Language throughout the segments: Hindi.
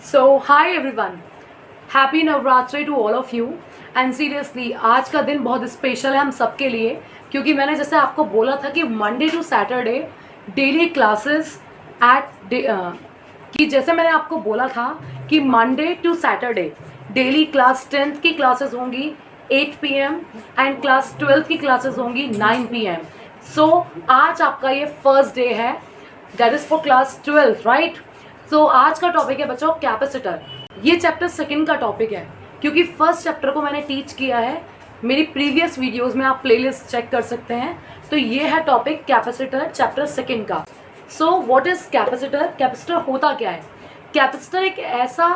So hi everyone, happy Navratri to all of you. And seriously आज का दिन बहुत स्पेशल है हम सबके लिए, क्योंकि मैंने जैसे आपको बोला था कि Monday to Saturday daily classes कि जैसे मैंने आपको बोला था कि Monday to Saturday daily class 10th की क्लासेस होंगी 8 PM एंड क्लास 12th की क्लासेस होंगी 9 PM। सो आज आपका ये फर्स्ट डे है, that is for class 12th, right. So आज का टॉपिक है बच्चों कैपेसिटर। ये चैप्टर सेकंड का टॉपिक है, क्योंकि फर्स्ट चैप्टर को मैंने टीच किया है मेरी प्रीवियस वीडियोस में, आप प्लेलिस्ट चेक कर सकते हैं। तो ये है टॉपिक कैपेसिटर चैप्टर सेकंड का। सो व्हाट इज कैपेसिटर? कैपेसिटर होता क्या है? कैपेसिटर एक ऐसा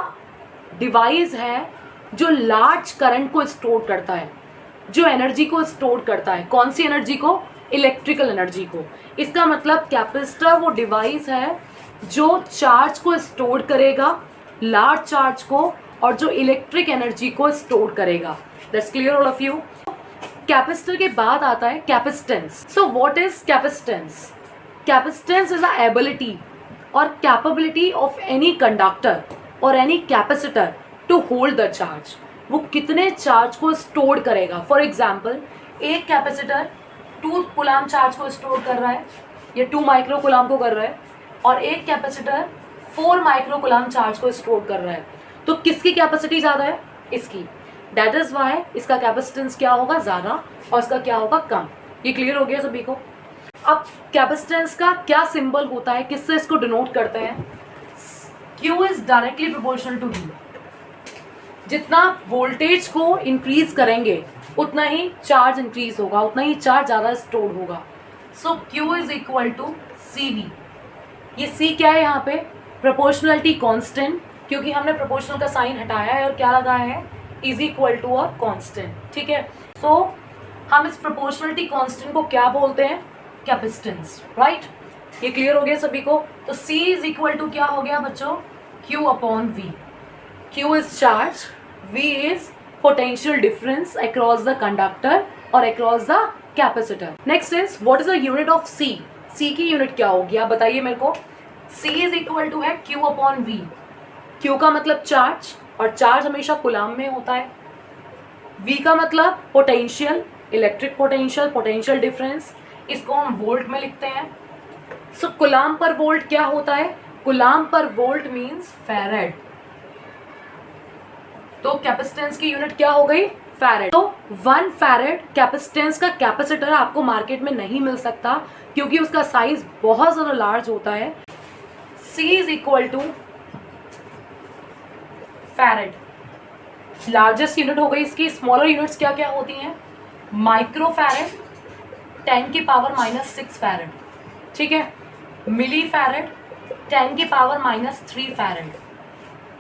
डिवाइस है जो लार्ज करंट को स्टोर करता है, जो एनर्जी को स्टोर करता है। कौन सी एनर्जी को? इलेक्ट्रिकल एनर्जी को। इसका मतलब कैपेसिटर वो डिवाइस है जो चार्ज को स्टोर करेगा, लार्ज चार्ज को, और जो इलेक्ट्रिक एनर्जी को स्टोर करेगा। That's clear all of you. Capacitor के बाद आता है capacitance. So what is capacitance? Capacitance is a ability और कैपेबिलिटी ऑफ एनी कंडक्टर और any capacitor to hold the charge. वो कितने चार्ज को स्टोर करेगा। फॉर एग्जाम्पल, एक कैपेसिटर 2 कूलाम चार्ज को स्टोर कर रहा है, ये 2 माइक्रो कूलाम को कर रहा है, और एक कैपेसिटर 4 माइक्रो कूलाम चार्ज को स्टोर कर रहा है। तो किसकी कैपेसिटी ज़्यादा है? इसकी। दैट इज वाई इसका कैपेसिटेंस क्या होगा? ज़्यादा, और इसका क्या होगा? कम। ये क्लियर हो गया सभी को? अब कैपेसिटेंस का क्या सिंबल होता है, किससे इसको डिनोट करते हैं? Q is directly proportional to V। जितना वोल्टेज को इंक्रीज करेंगे उतना ही चार्ज इंक्रीज होगा, उतना ही चार्ज ज़्यादा स्टोर होगा। So Q is equal to CV। ये C क्या है यहाँ पे? प्रोपोर्शनलिटी कांस्टेंट, क्योंकि हमने प्रोपोर्शनल का साइन हटाया है और क्या लगाया है? Is equal to a constant. ठीक है। सो हम इस प्रोपोर्शनलिटी कांस्टेंट को क्या बोलते हैं? Capacitance, right. ये क्लियर हो गया सभी को? तो C इज इक्वल टू क्या हो गया बच्चों? Q upon V। Q is charge, V is potential difference across the conductor और across the capacitor. Next is what is the unit of C? C की यूनिट क्या होगी आप बताइए मेरे को। C इज इक्वल टू है Q अपॉन V। Q का मतलब चार्ज, और चार्ज हमेशा कुलाम में होता है। V का मतलब potential, electric potential, potential difference, इसको हम वोल्ट में लिखते हैं। सो कुलाम पर वोल्ट क्या होता है? कुलाम पर वोल्ट मीन्स फैरेड। तो कैपेसिटेंस की यूनिट क्या हो गई? फैरेड। तो 1 फैरेड कैपेसिटेंस का कैपेसिटर आपको मार्केट में नहीं मिल सकता, क्योंकि उसका साइज बहुत ज़्यादा लार्ज होता है। C is equal to farad, largest unit हो गई इसकी। स्मॉलर यूनिट्स क्या क्या होती हैं? माइक्रो फैरेड 10 की पावर -6 फैरेड, ठीक है। मिली फैरेड 10 की पावर -3 फैरेड,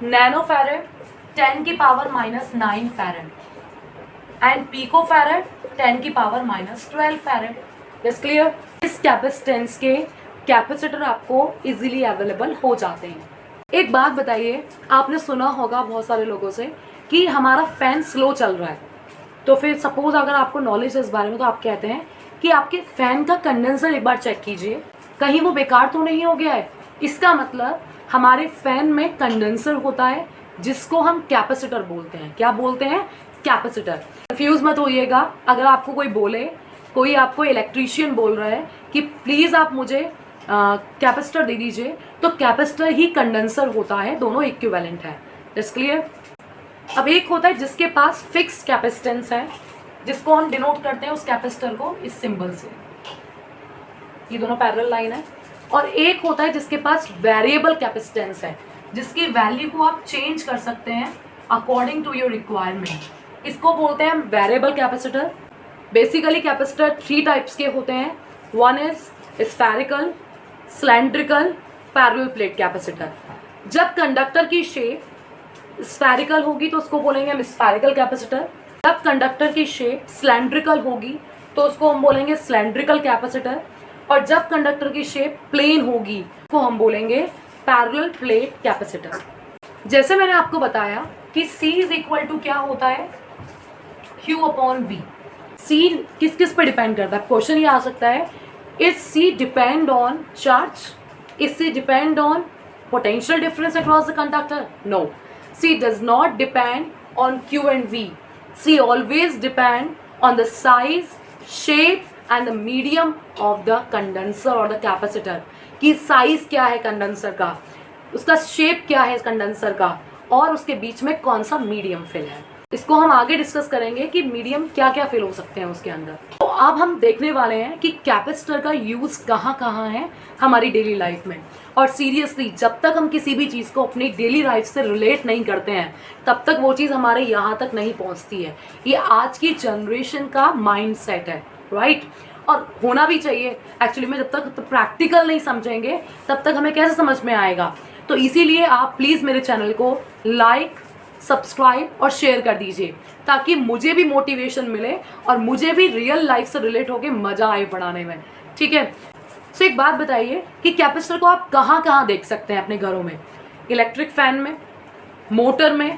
नैनो फैरेड 10 की power -9 farad, and pico farad 10 की पावर -12 फैरेड। This clear? इस कैपेसिटेंस के कैपेसिटर आपको इजीली अवेलेबल हो जाते हैं। एक बात बताइए, आपने सुना होगा बहुत सारे लोगों से कि हमारा फैन स्लो चल रहा है, तो फिर सपोज अगर आपको नॉलेज है इस बारे में, तो आप कहते हैं कि आपके फैन का कंडेंसर एक बार चेक कीजिए, कहीं वो बेकार तो नहीं हो गया है। इसका मतलब हमारे फैन में कंडेंसर होता है, जिसको हम कैपेसिटर बोलते हैं। क्या बोलते हैं? कैपेसिटर। कंफ्यूज मत होइएगा। अगर आपको कोई बोले, कोई आपको इलेक्ट्रीशियन बोल रहा है कि प्लीज़ आप मुझे कैपेसिटर दे दीजिए, तो कैपेसिटर ही कंडेंसर होता है, दोनों इक्विवेलेंट है। It's clear? अब एक होता है जिसके पास फिक्स्ड कैपेसिटेंस है, जिसको हम डिनोट करते हैं उस कैपेसिटर को इस सिंबल से, ये दोनों पैरेलल लाइन है। और एक होता है जिसके पास वेरिएबल कैपेसिटेंस है, जिसकी वैल्यू को आप चेंज कर सकते हैं अकॉर्डिंग टू योर रिक्वायरमेंट। इसको बोलते हैं variable capacitor. Basically capacitor 3 types के होते हैं। One is spherical, cylindrical, parallel plate capacitor. जब कंडक्टर की शेप स्फेरिकल होगी तो उसको बोलेंगे हम स्फेरिकल कैपेसिटर। जब कंडक्टर की शेप सिलेंड्रिकल होगी तो उसको हम बोलेंगे सिलेंड्रिकल कैपेसिटर। और जब कंडक्टर की शेप प्लेन होगी तो हम बोलेंगे पैरेलल प्लेट कैपेसिटर। जैसे मैंने आपको बताया कि C इज इक्वल टू क्या होता है? Q upon V। C किस किस पर डिपेंड करता है? क्वेश्चन ये आ सकता है, is C depend on charge? Is C depend on potential difference across the conductor? No. C does not depend on Q and V. C always depend on the size, shape and the medium of the condenser or the capacitor. कि size क्या है condenser का, उसका shape क्या है condenser का, और उसके बीच में कौन सा medium fill है. इसको हम आगे डिस्कस करेंगे कि मीडियम क्या क्या फिल हो सकते हैं उसके अंदर. तो अब हम देखने वाले हैं कि कैपेसिटर का यूज कहाँ कहाँ है हमारी डेली लाइफ में. और सीरियसली जब तक हम किसी भी चीज़ को अपनी डेली लाइफ से रिलेट नहीं करते हैं तब तक वो चीज़ हमारे यहाँ तक नहीं पहुँचती है. ये आज की जनरेशन का माइंड सेट है, राइट. और होना भी चाहिए एक्चुअली में. जब तक प्रैक्टिकल नहीं समझेंगे तब तक हमें कैसे समझ में आएगा. तो इसीलिए आप प्लीज़ मेरे चैनल को लाइक, सब्सक्राइब और शेयर कर दीजिए ताकि मुझे भी मोटिवेशन मिले और मुझे भी रियल लाइफ से रिलेट होके मज़ा आए पढ़ाने में. ठीक है. सो एक बात बताइए कि कैपेसिटर को आप कहाँ कहाँ देख सकते हैं अपने घरों में. इलेक्ट्रिक फैन में, मोटर में,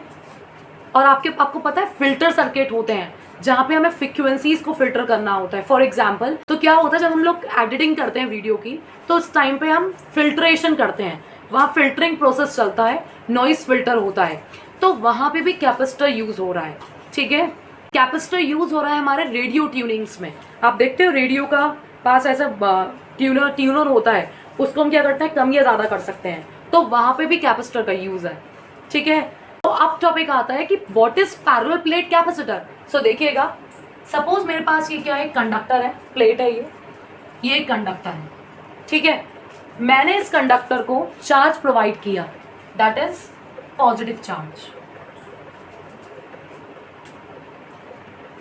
और आपको पता है फिल्टर सर्किट होते हैं जहाँ पे हमें फ्रिक्वेंसीज को फिल्टर करना होता है. फॉर एग्जाम्पल तो क्या होता है जब हम लोग एडिटिंग करते हैं वीडियो की तो उस टाइम पे हम फिल्ट्रेशन करते हैं. वहाँ फिल्टरिंग प्रोसेस चलता है, नॉइस फिल्टर होता है. तो वहाँ पे भी कैपेसिटर यूज हो रहा है. ठीक है. कैपेसिटर यूज हो रहा है हमारे रेडियो ट्यूनिंग्स में. आप देखते हो रेडियो का पास ऐसा ट्यूनर होता है, उसको हम क्या करते हैं कम या ज़्यादा कर सकते हैं. तो वहाँ पे भी कैपेसिटर का यूज है. ठीक है. तो अब टॉपिक आता है कि what is parallel plate capacitor. So देखिएगा, सपोज मेरे पास ये क्या है, कंडक्टर है, प्लेट है ये एक कंडक्टर है. ठीक है. मैंने इस कंडक्टर को चार्ज प्रोवाइड किया, दैट इज पॉजिटिव चार्ज.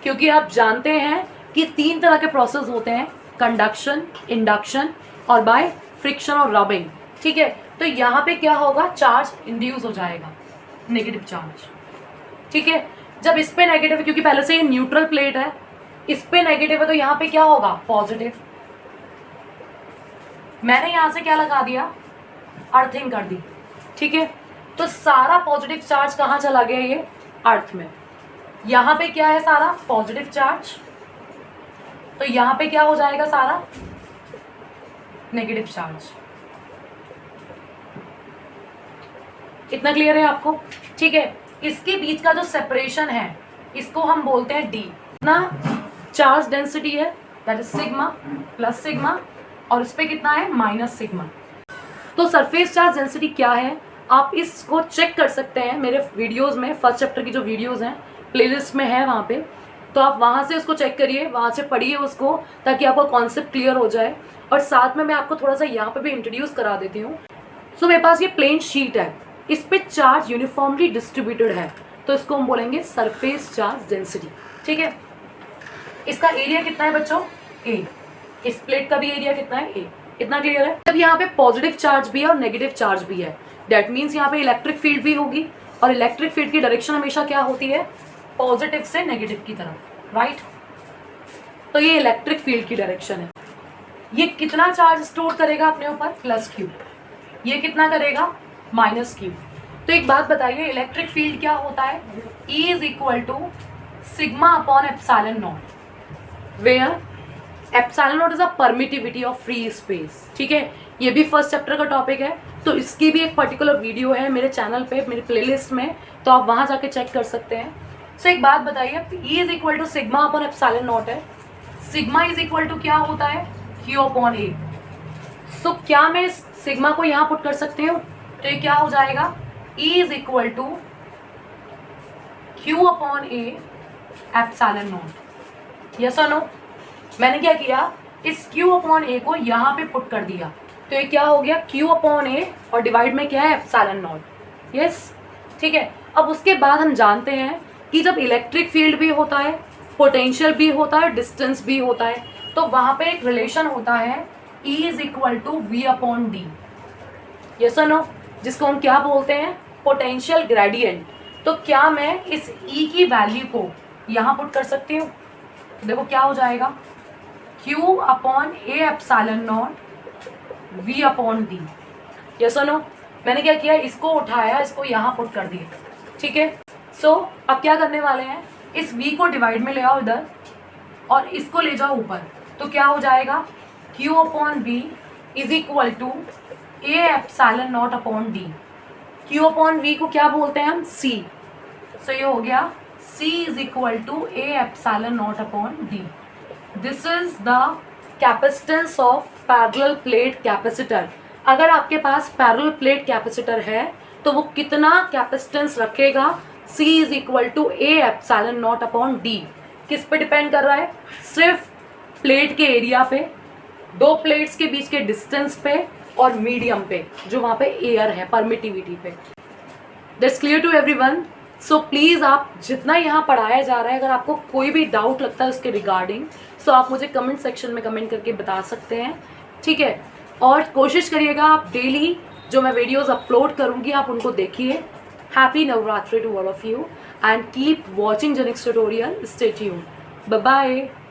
क्योंकि आप जानते हैं कि 3 तरह के प्रोसेस होते हैं, कंडक्शन, इंडक्शन और बाय फ्रिक्शन और रबिंग. ठीक है. तो यहाँ पे क्या होगा, चार्ज इंड्यूस हो जाएगा, नेगेटिव चार्ज. ठीक है. जब इस पे नेगेटिव है क्योंकि पहले से ये न्यूट्रल प्लेट है, इस पे नेगेटिव है तो यहाँ पे क्या होगा, पॉजिटिव. मैंने यहाँ से क्या लगा दिया, अर्थिंग कर दी. ठीक है. तो सारा पॉजिटिव चार्ज कहाँ चला गया, ये अर्थ में. यहाँ पे क्या है, सारा पॉजिटिव चार्ज. तो यहाँ पे क्या हो जाएगा, सारा नेगेटिव चार्ज. इतना क्लियर है आपको. ठीक है. इसके बीच का जो सेपरेशन है इसको हम बोलते हैं डी. ना चार्ज डेंसिटी है, that is sigma plus sigma, और इस पे कितना है, माइनस सिग्मा. तो सरफेस चार्ज डेंसिटी क्या है आप इसको चेक कर सकते हैं मेरे वीडियोस में. फर्स्ट चैप्टर की जो वीडियोस हैं प्लेलिस्ट में है वहाँ पे, तो आप वहाँ से उसको चेक करिए, वहाँ से पढ़िए उसको ताकि आपका कॉन्सेप्ट क्लियर हो जाए. और साथ में मैं आपको थोड़ा सा यहाँ पे भी इंट्रोड्यूस करा देती हूँ. सो मेरे पास ये प्लेन शीट है, इस पे चार्ज यूनिफॉर्मली डिस्ट्रीब्यूटेड है, तो इसको हम बोलेंगे सरफेस चार्ज डेंसिटी. ठीक है. इसका एरिया कितना है बच्चों, ए. इस प्लेट का भी एरिया कितना है, ए. इतना क्लियर है. अब यहाँ पे पॉजिटिव चार्ज भी है और नेगेटिव चार्ज भी है, दैट मीन्स यहाँ पे इलेक्ट्रिक फील्ड भी होगी, और इलेक्ट्रिक फील्ड की डायरेक्शन हमेशा क्या होती है, पॉजिटिव से नेगेटिव की तरफ, राइट. तो ये इलेक्ट्रिक फील्ड की डायरेक्शन है. ये कितना चार्ज स्टोर करेगा अपने ऊपर, प्लस क्यू. ये कितना करेगा, माइनस क्यू. तो एक बात बताइए, इलेक्ट्रिक फील्ड क्या होता है, E is equal to sigma upon epsilon naught, where epsilon naught is a permittivity of free space. ठीक है. ये भी फर्स्ट चैप्टर का टॉपिक है, तो इसकी भी एक पर्टिकुलर वीडियो है मेरे चैनल पे, मेरे प्लेलिस्ट में, तो आप वहां जाके चेक कर सकते हैं. सो एक बात बताइए, E is equal to sigma upon epsilon naught है, सिग्मा इज इक्वल टू क्या होता है, Q अपॉन ए. सो क्या मैं इस सिग्मा को यहाँ पुट कर सकती हूँ, तो ये क्या हो जाएगा, E is equal to Q upon A epsilon naught. Yes और नो. मैंने क्या किया, इस Q अपॉन ए को यहाँ पे पुट कर दिया, तो ये क्या हो गया, Q अपॉन ए और डिवाइड में क्या है, एप्सिलॉन नॉट. यस. ठीक है. अब उसके बाद हम जानते हैं कि जब इलेक्ट्रिक फील्ड भी होता है, पोटेंशियल भी होता है, डिस्टेंस भी होता है, तो वहाँ पे एक रिलेशन होता है E is equal to V upon D. Yes और नो. जिसको हम क्या बोलते हैं, पोटेंशियल ग्रेडियंट. तो क्या मैं इस E की वैल्यू को यहाँ पुट कर सकती हूँ, देखो क्या हो जाएगा, Q upon A epsilon not V upon D. Yes और नो. मैंने क्या किया, इसको उठाया, इसको यहाँ पुट कर दिया. ठीक है. सो अब क्या करने वाले हैं, इस V को डिवाइड में ले आओ इधर और इसको ले जाओ ऊपर, तो क्या हो जाएगा, Q upon V is equal to A epsilon naught upon D. Q upon V को क्या बोलते हैं हम? सी। सो ये हो गया C is equal to A epsilon naught upon D. This is the capacitance of parallel plate capacitor. अगर आपके पास पैरेलल प्लेट कैपेसिटर है तो वो कितना कैपेसिटेंस रखेगा? C is equal to A epsilon naught upon D. किस पे डिपेंड कर रहा है? सिर्फ प्लेट के एरिया पे, दो प्लेट्स के बीच के डिस्टेंस पे और मीडियम पे, जो वहाँ पे एयर है, परमिटिविटी पे। That's clear to everyone. So please आप जितना यहाँ पढ़ाया जा रहा है, अगर आपको कोई भी डाउट लगता है उसके रिगार्डिंग, सो आप मुझे कमेंट सेक्शन में कमेंट करके बता सकते हैं, ठीक है। और कोशिश करिएगा आप डेली जो मैं वीडियोज़ अपलोड करूँगी आप उनको देखिए। Happy Navratri to all of you and keep watching Genix tutorial. Stay tuned. Bye bye.